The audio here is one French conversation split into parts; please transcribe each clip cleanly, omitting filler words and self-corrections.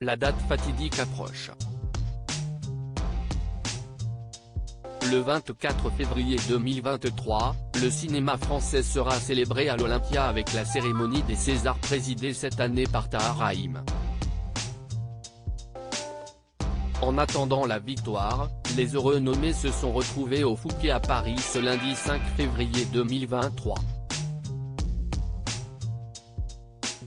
La date fatidique approche. Le 24 février 2023, le cinéma français sera célébré à l'Olympia avec la cérémonie des Césars présidée cette année par Tahar Rahim. En attendant la victoire, les heureux nommés se sont retrouvés au Fouquet à Paris ce lundi 5 février 2023.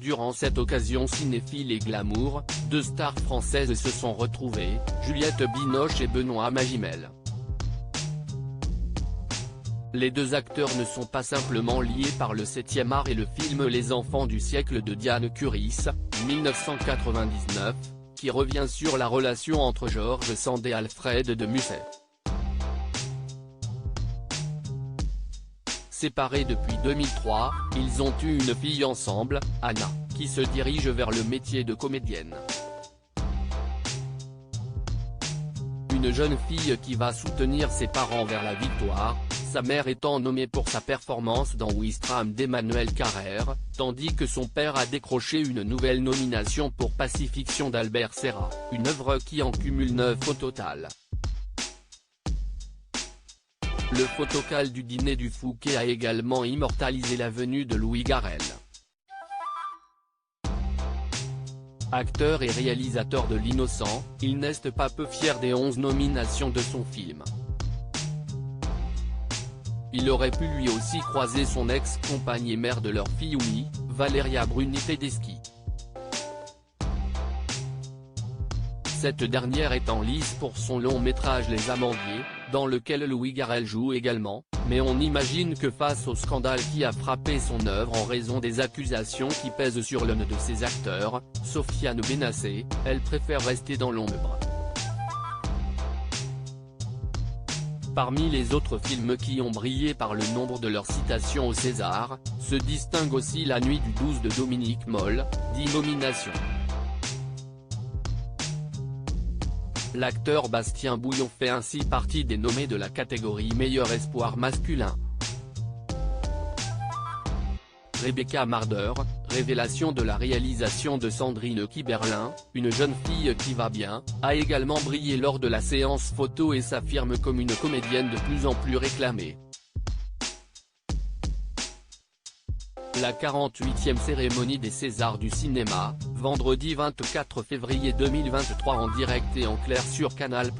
Durant cette occasion cinéphile et glamour, deux stars françaises se sont retrouvées, Juliette Binoche et Benoît Magimel. Les deux acteurs ne sont pas simplement liés par le 7e art et le film Les Enfants du siècle de Diane Curis, 1999, qui revient sur la relation entre George Sand et Alfred de Musset. Séparés depuis 2003, ils ont eu une fille ensemble, Anna, qui se dirige vers le métier de comédienne. Une jeune fille qui va soutenir ses parents vers la victoire, sa mère étant nommée pour sa performance dans Ouistreham d'Emmanuel Carrère, tandis que son père a décroché une nouvelle nomination pour Pacifiction d'Albert Serra, une œuvre qui en cumule 9 au total. Le photocall du dîner du Fouquet a également immortalisé la venue de Louis Garrel. Acteur et réalisateur de L'Innocent, il n'est pas peu fier des 11 nominations de son film. Il aurait pu lui aussi croiser son ex-compagne et mère de leur fille Oumi, Valeria Bruni Tedeschi. Cette dernière est en lice pour son long métrage Les Amandiers, dans lequel Louis Garrel joue également, mais on imagine que face au scandale qui a frappé son œuvre en raison des accusations qui pèsent sur l'un de ses acteurs, Sofiane Benassé, elle préfère rester dans l'ombre. Parmi les autres films qui ont brillé par le nombre de leurs citations au César, se distingue aussi La Nuit du 12 de Dominique Moll, 10 nominations. L'acteur Bastien Bouillon fait ainsi partie des nommés de la catégorie meilleur espoir masculin. Rebecca Marder, révélation de la réalisation de Sandrine Kiberlin, une jeune fille qui va bien, a également brillé lors de la séance photo et s'affirme comme une comédienne de plus en plus réclamée. La 48e cérémonie des Césars du cinéma, vendredi 24 février 2023 en direct et en clair sur Canal+.